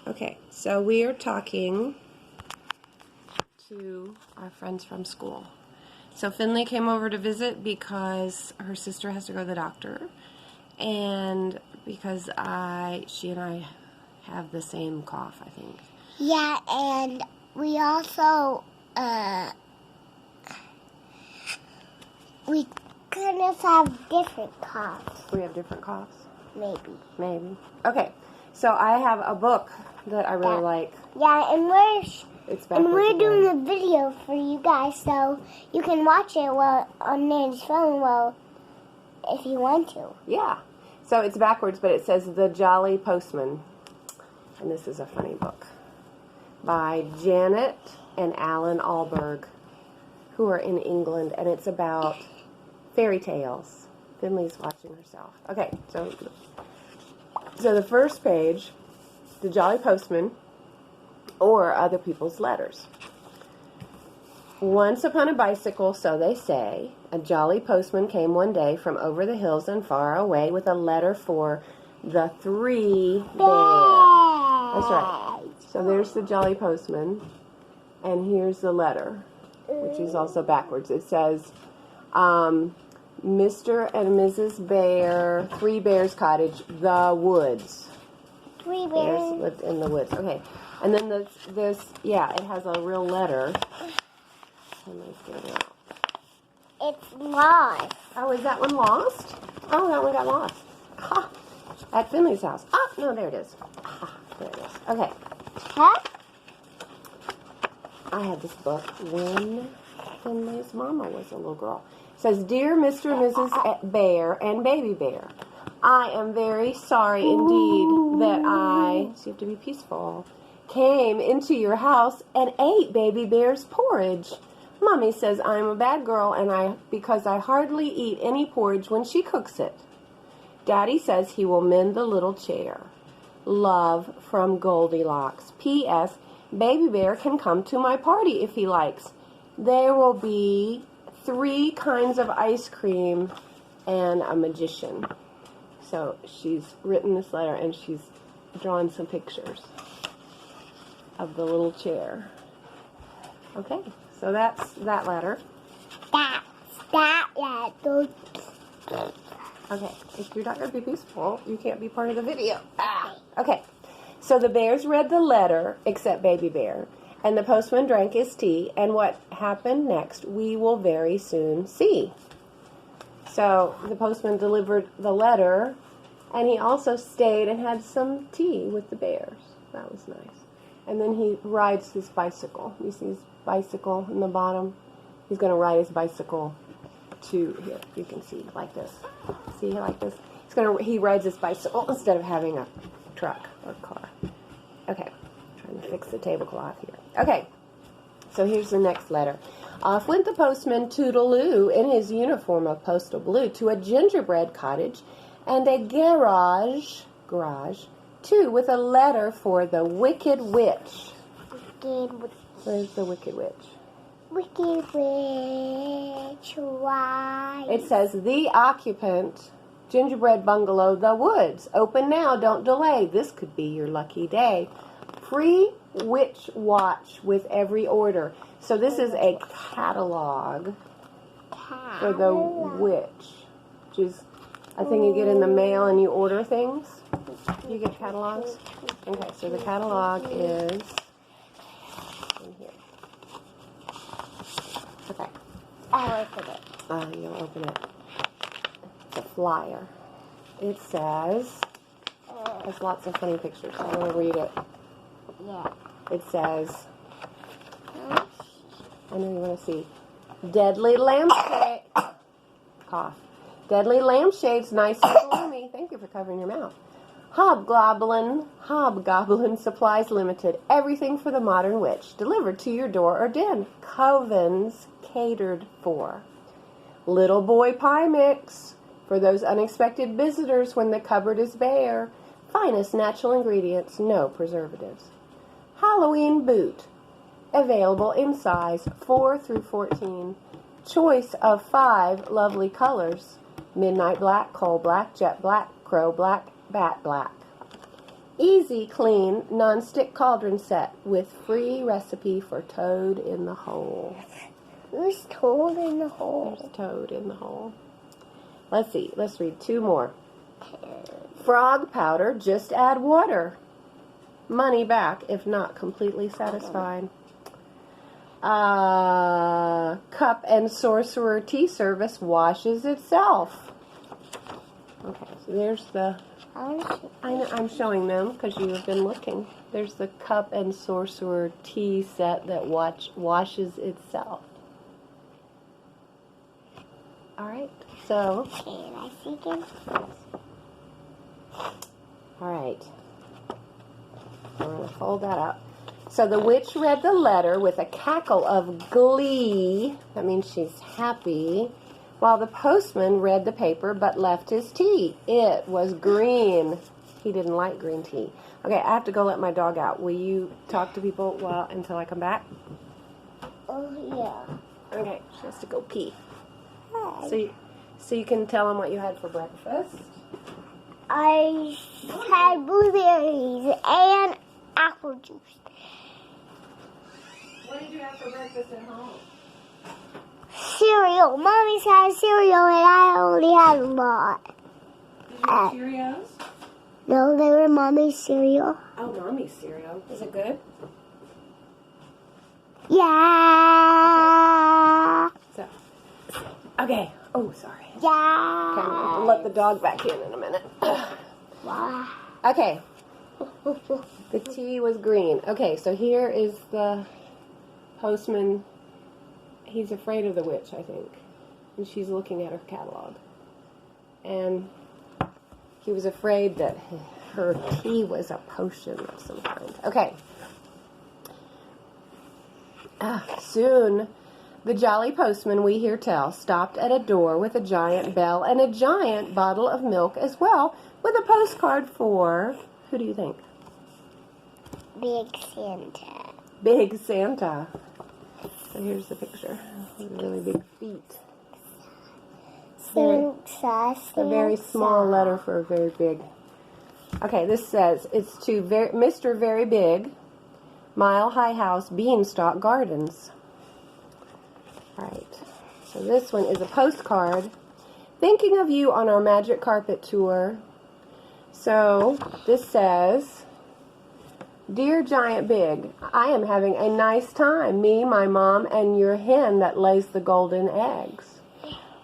Okay, so we are talking to our friends from school. So Finley came over to visit because her sister has to go to the doctor, and because she and I have the same cough, I think. Yeah, and we also, we kind of have different coughs. We have different coughs? Maybe. Okay, so I have a book that I really like. Yeah, and we're doing again. a video for you guys, so you can watch it on Nan's phone, if you want to. Yeah. So it's backwards, but it says The Jolly Postman. And this is a funny book by Janet and Alan Alberg, who are in England, and it's about fairy tales. Finley's watching herself. Okay, so the first page, The Jolly Postman, or Other People's Letters. Once upon a bicycle, so they say, a jolly postman came one day from over the hills and far away with a letter for the 3 bears. That's right. So there's the jolly postman, and here's the letter, which is also backwards. It says, Mr. and Mrs. Bear, 3 Bears Cottage, the woods. 3 bears. Bears lived in the woods. Okay. And then it has a real letter. It's lost. Oh, is that one lost? Oh, that one got lost. Ha! At Finley's house. Oh, no, there it is. Ah, there it is. Okay. Huh? I had this book when Finley's mama was a little girl. It says, Dear Mr. and Mrs. Bear and Baby Bear, I am very sorry indeed that so you have to be peaceful, came into your house and ate Baby Bear's porridge. Mommy says I'm a bad girl because I hardly eat any porridge when she cooks it. Daddy says he will mend the little chair. Love from Goldilocks. P.S. Baby Bear can come to my party if he likes. There will be 3 kinds of ice cream and a magician. So she's written this letter and she's drawn some pictures of the little chair. Okay, so that's that letter. That letter. Okay, if you're not going to be peaceful, you can't be part of the video. Okay, so the bears read the letter, except Baby Bear, and the postman drank his tea, and what happened next we will very soon see. So the postman delivered the letter, and he also stayed and had some tea with the bears. That was nice. And then he rides his bicycle. You see his bicycle in the bottom? He's going to ride his bicycle to here. You can see like this. See like this? He rides his bicycle instead of having a truck or car. Okay. Trying to fix the tablecloth here. Okay. So here's the next letter. Off went the postman Toodaloo in his uniform of postal blue to a gingerbread cottage and a garage too, with a letter for the Wicked Witch. Where's the Wicked Witch? Wicked Witch, why? It says, the occupant, gingerbread bungalow, the woods. Open now, don't delay. This could be your lucky day. Free witch watch with every order. So this is a catalog for the witch, which is a thing you get in the mail and you order things. You get catalogs? Okay, so the catalog is in here. Okay. I'll open it. You'll open it. It's a flyer. It says, there's lots of funny pictures. I'm going to read it. Yeah. It says, I know you want to see, deadly lampshade. Cough. Deadly lampshades, nice and gloomy. Thank you for covering your mouth. Hobgoblin supplies limited. Everything for the modern witch. Delivered to your door or den. Covens catered for. Little boy pie mix. For those unexpected visitors when the cupboard is bare. Finest natural ingredients. No preservatives. Halloween boot. Available in size 4 through 14. Choice of 5 lovely colors. Midnight black, coal black, jet black, crow black, bat black. Easy, clean, non-stick cauldron set with free recipe for toad in the hole. Who's toad in the hole? There's toad in the hole. Let's see. Let's read 2 more. Frog powder, just add water. Money back if not completely satisfied. Cup and sorcerer tea service washes itself. Okay, so there's the... I'm showing them because you have been looking. There's the cup and sorcerer tea set that washes itself. All right, so... Can I see again? All right. I'm going to fold that up. So the witch read the letter with a cackle of glee. That means she's happy. While the postman read the paper but left his tea. It was green. He didn't like green tea. Okay, I have to go let my dog out. Will you talk to people until I come back? Oh, yeah. Okay, she has to go pee. Hi. So you can tell them what you had for breakfast. I had blueberries and apple juice. What did you have for breakfast at home? Cereal. Mommy's had cereal and I only had a lot. Did you have Cheerios? No, they were Mommy's cereal. Oh, Mommy's cereal. Is it good? Yeah. Okay. Oh, sorry. Yeah. Okay, I'm going to have to let the dog back in a minute. Wow. Okay. The tea was green. Okay, so here is the postman. He's afraid of the witch, I think. And she's looking at her catalog. And he was afraid that her tea was a potion of some kind. Okay. Soon, the jolly postman, we hear tell, stopped at a door with a giant bell and a giant bottle of milk as well, with a postcard for, who do you think? Big Santa. Big Santa. So here's the picture. Really big feet. Santa. A very small letter for a very big. Okay, this says, it's to Mr. Very Big, Mile High House, Beanstalk Gardens. Alright, so this one is a postcard. Thinking of you on our magic carpet tour. So, this says, Dear Giant Big, I am having a nice time. Me, my mom, and your hen that lays the golden eggs.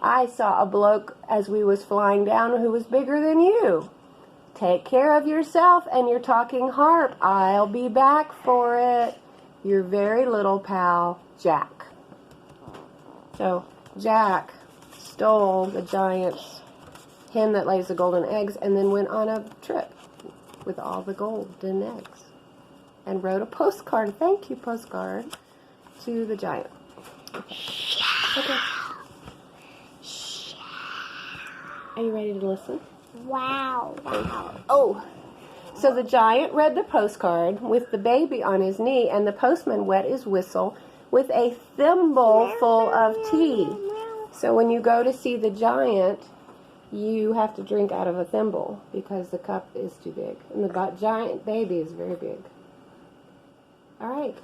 I saw a bloke as we was flying down who was bigger than you. Take care of yourself and your talking harp. I'll be back for it. Your very little pal, Jack. So, Jack stole the giant's hen that lays the golden eggs and then went on a trip with all the golden eggs. And wrote a postcard, thank you postcard, to the giant. Okay. Are you ready to listen? Wow. Oh, so the giant read the postcard with the baby on his knee, and the postman wet his whistle with a thimble full of tea. So when you go to see the giant, you have to drink out of a thimble because the cup is too big. And the giant baby is very big. All right.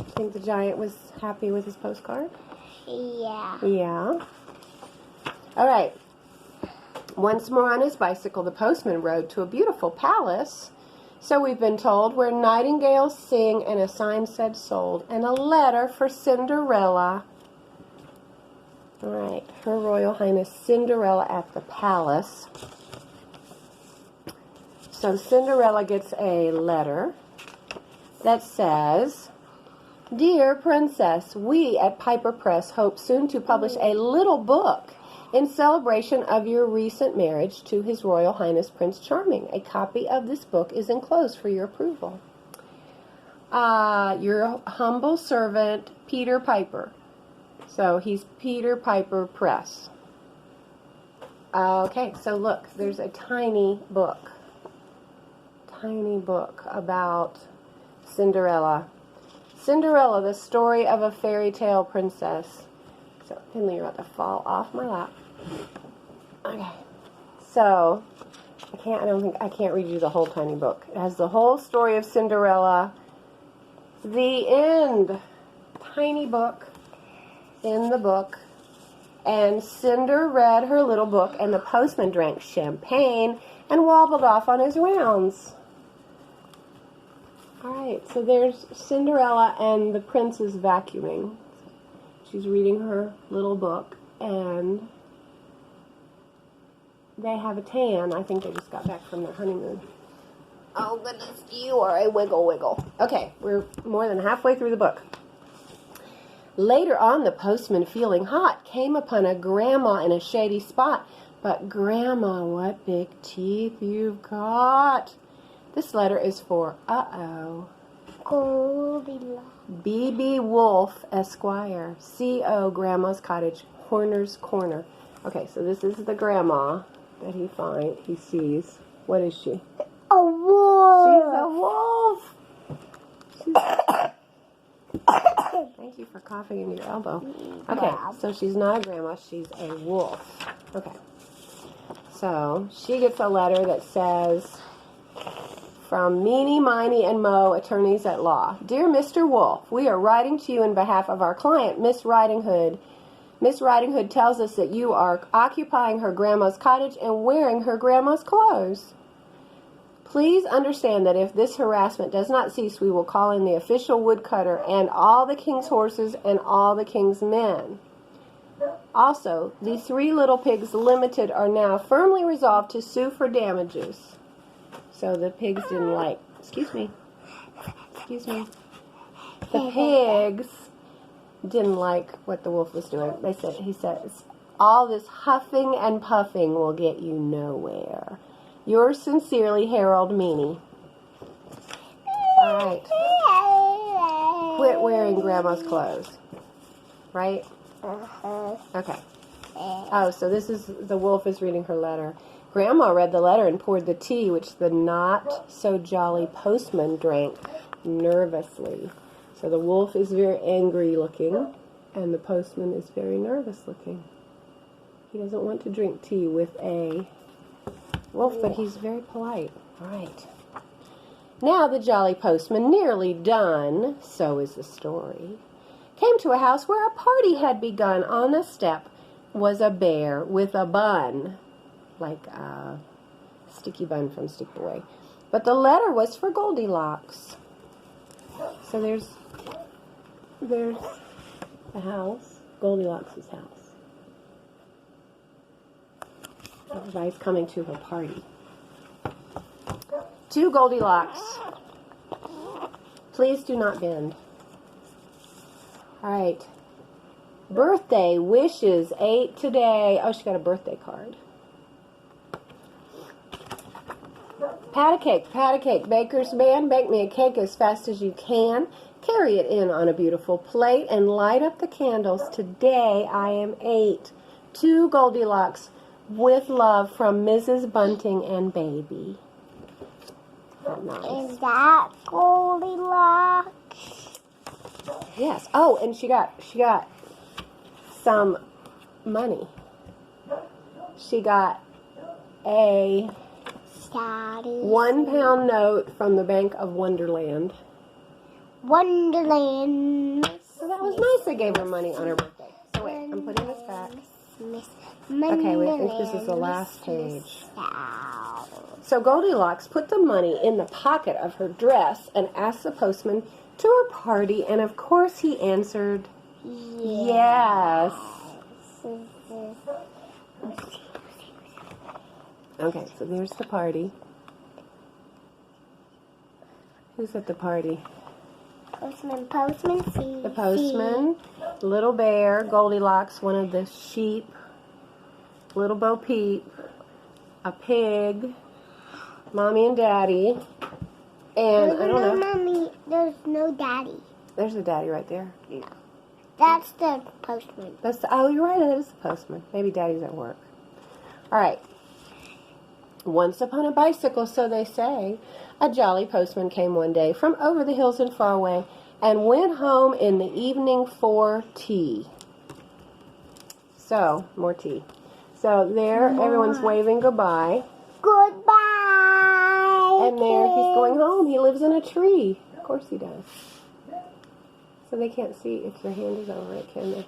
I think the giant was happy with his postcard? Yeah. Yeah. All right. Once more on his bicycle, the postman rode to a beautiful palace, so we've been told, where nightingales sing and a sign said sold, and a letter for Cinderella. All right. Her Royal Highness Cinderella at the palace. So Cinderella gets a letter that says, Dear Princess, we at Piper Press hope soon to publish a little book in celebration of your recent marriage to His Royal Highness Prince Charming. A copy of this book is enclosed for your approval. Your humble servant, Peter Piper. So he's Peter Piper Press. Okay, so look, there's a tiny book about Cinderella. Cinderella, the story of a fairy tale princess. So, Finley, you're about to fall off my lap. Okay. So, I can't read you the whole tiny book. It has the whole story of Cinderella. The end. Tiny book in the book. And Cinder read her little book, and the postman drank champagne and wobbled off on his rounds. Alright, so there's Cinderella, and the prince is vacuuming. She's reading her little book, and they have a tan. I think they just got back from their honeymoon. Oh, goodness, you are a wiggle. Okay, we're more than halfway through the book. Later on, the postman, feeling hot, came upon a grandma in a shady spot. But, Grandma, what big teeth you've got. This letter is for, Goldilocks. B.B. Wolf, Esquire. C.O. Grandma's Cottage, Horner's Corner. Okay, so this is the grandma that he sees. What is she? A wolf. She's a wolf. Thank you for coughing in your elbow. Okay, so she's not a grandma, she's a wolf. Okay. So, she gets a letter that says, from Meanie, Miney, and Mo, attorneys at law. Dear Mr. Wolf, we are writing to you in behalf of our client, Miss Riding Hood. Miss Riding Hood tells us that you are occupying her grandma's cottage and wearing her grandma's clothes. Please understand that if this harassment does not cease, we will call in the official woodcutter and all the king's horses and all the king's men. Also, the Three Little Pigs Limited are now firmly resolved to sue for damages. So the pigs didn't like, excuse me. The pigs didn't like what the wolf was doing. He says, all this huffing and puffing will get you nowhere. Yours sincerely, Harold Meany. All right. Quit wearing Grandma's clothes. Right? Okay. Oh, so this is, the wolf is reading her letter. Grandma read the letter and poured the tea, which the not-so-jolly postman drank nervously. So the wolf is very angry looking, and the postman is very nervous looking. He doesn't want to drink tea with a wolf, but he's very polite. All right. Now the jolly postman, nearly done, so is the story, came to a house where a party had begun. On a step was a bear with a bun, like a sticky bun from Stick Away. But the letter was for Goldilocks. So there's the house, Goldilocks' house. Everybody's coming to her party. To Goldilocks. Please do not bend. All right. Birthday wishes 8 today. Oh, she got a birthday card. Pat a cake, baker's man, bake me a cake as fast as you can. Carry it in on a beautiful plate and light up the candles. Today I am 8. To Goldilocks, with love from Mrs. Bunting and baby. Nice. Is that Goldilocks? Yes. Oh, and she got some money. She got a £1 note from the Bank of Wonderland. Wonderland. So that was nice. They gave her money on her birthday. So wait, I'm putting this back. Okay, I think this is the last page. So Goldilocks put the money in the pocket of her dress and asked the postman to her party, and of course he answered yes. Okay, so there's the party. Who's at the party? Postman, see. The postman, Little Bear, Goldilocks, one of the sheep, Little Bo Peep, a pig, Mommy and Daddy, and I don't know. Mommy, there's no Daddy. There's the Daddy right there. No. That's the postman. Oh, you're right, that is the postman. Maybe Daddy's at work. All right. Once upon a bicycle, so they say, a jolly postman came one day from over the hills and far away and went home in the evening for tea. So, more tea. So there, everyone's waving goodbye. Goodbye. And there he's going home. He lives in a tree. Of course he does. So they can't see if your hand is over it, can they?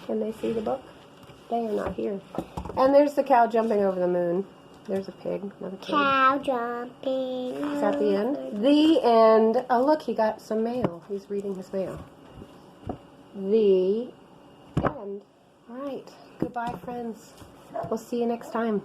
Can they see the book? They are not here. And there's the cow jumping over the moon. There's a pig. Another pig. Cow jumping. Is that the end? The end. Oh, look, he got some mail. He's reading his mail. The end. All right. Goodbye, friends. We'll see you next time.